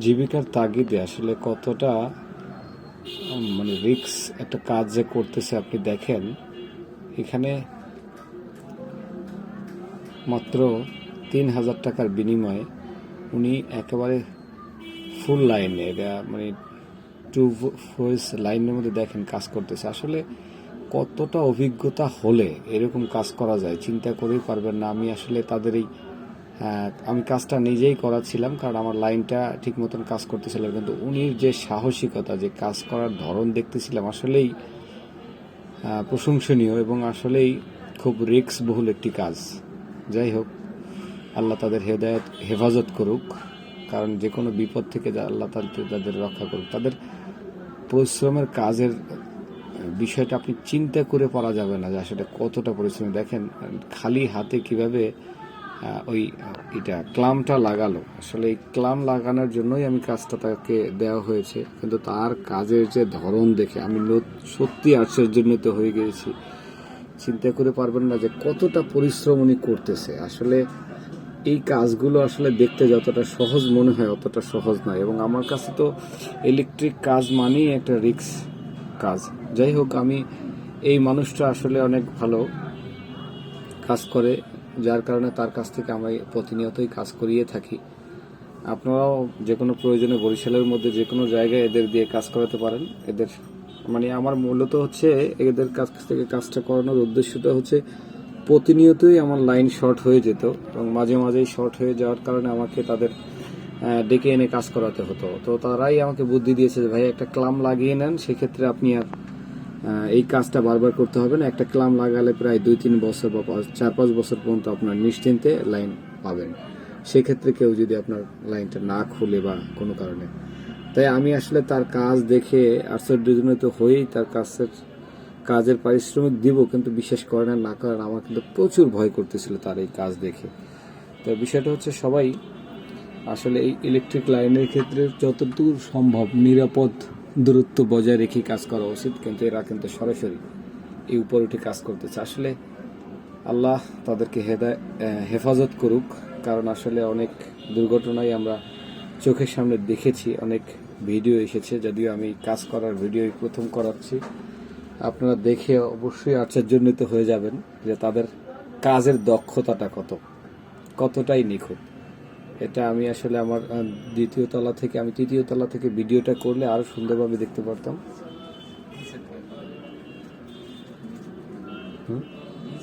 জীবিকার তাগিদে আসলে কতটা মানে রিস্ক একটা কাজ যে করতেছে আপনি দেখেন। এখানে মাত্র ৩,০০০ টাকার বিনিময়ে উনি একেবারে ফুল লাইনে, এটা মানে টু ফোর্স লাইনের মধ্যে দেখেন কাজ করতেছে। আসলে কতটা অভিজ্ঞতা হলে এরকম কাজ করা যায় চিন্তা করেই পারবেন না। আমি আসলে তাদের এই আমি কাজটা নিজেই করাচ্ছিলাম, কারণ আমার লাইনটা ঠিক মতন কাজ করতেছিল, কিন্তু উনির যে সাহসিকতা, যে কাজ করার ধরন দেখতেছিলাম আসলেই প্রশংসনীয় এবং আসলেই খুব রিস্কবহুল একটি কাজ। যাই হোক, আল্লাহ তাদের হেফাজত করুক, কারণ যে কোনো বিপদ থেকে আল্লাহ তাদের রক্ষা করুক। তাদের পরিশ্রমের কাজের বিষয়টা আপনি চিন্তা করে পারা যাবে না যে আসলে কতটা পরিশ্রম। দেখেন খালি হাতে কিভাবে ওই এটা ক্লামটা লাগালো। আসলে এই ক্লাম লাগানোর জন্যই আমি কাজটা তাকে দেওয়া হয়েছে, কিন্তু তার কাজের যে ধরন দেখে আমি সত্যি আশ্চর্যান্বিত হয়ে গিয়েছি। চিন্তা করে পারবেন না যে কতটা পরিশ্রম উনি করতেছে। আসলে এই কাজগুলো আসলে দেখতে যতটা সহজ মনে হয় অতটা সহজ নয়, এবং আমার কাছে তো ইলেকট্রিক কাজ মানেই একটা রিস্ক কাজ। যাই হোক, আমি এই মানুষটা আসলে অনেক ভালো কাজ করে, যার কারণে তার কাছ থেকে আমরা প্রতিনিয়তই কাজ করিয়ে থাকি। আপনারাও যে কোনো প্রয়োজনে বরিশালের মধ্যে যে কোনো জায়গায় এদের দিয়ে কাজ করাতে পারেন। এদের মানে আমার মূলত হচ্ছে এদের কাছ থেকে কাজটা করানোর উদ্দেশ্যটা হচ্ছে প্রতিনিয়তই আমার লাইন শর্ট হয়ে যেত, এবং মাঝে মাঝেই শর্ট হয়ে যাওয়ার কারণে আমাকে তাদের ডেকে এনে কাজ করাতে হতো। তো তারাই আমাকে বুদ্ধি দিয়েছে যে ভাই একটা ক্লাম লাগিয়ে নেন, সেক্ষেত্রে আপনি আর এই কাজটা বারবার করতে হবে না। একটা ক্লাম লাগালে প্রায় 2-3 বছর বা 4-5 বছর পর্যন্ত আপনার নিশ্চিন্তে লাইন পাবেন, সেক্ষেত্রে কেউ যদি আপনার লাইনটা না খুলে বা কোনো কারণে। তাই আমি আসলে তার কাজ দেখে আশ্চর্যজনিত হয়েই তার কাজের পারিশ্রমিক দিব, কিন্তু বিশেষ করেন না করেন আমার কিন্তু প্রচুর ভয় করতেছিল তার এই কাজ দেখে। তো বিষয়টা হচ্ছে সবাই আসলে এই ইলেকট্রিক লাইনের ক্ষেত্রে যতদূর সম্ভব নিরাপদ দূরত্ব বজায় রেখে কাজ করা উচিত, কিন্তু এরা কিন্তু সরাসরি এই উপর উঠে কাজ করতেছে। আসলে আল্লাহ তাদেরকে হেফাজত করুক, কারণ আসলে অনেক দুর্ঘটনাই আমরা চোখের সামনে দেখেছি, অনেক ভিডিও এসেছে, যদিও আমি কাজ করার ভিডিও প্রথম করাচ্ছি। আপনারা দেখে অবশ্যই আশ্চর্যান্বিত হয়ে যাবেন যে তাদের কাজের দক্ষতাটা কতটাই নিখুঁত। এটা আমি আসলে আমার দ্বিতীয় তলা থেকে, আমি তৃতীয় তলা থেকে ভিডিওটা করলে আরো সুন্দরভাবে দেখতে পারতাম।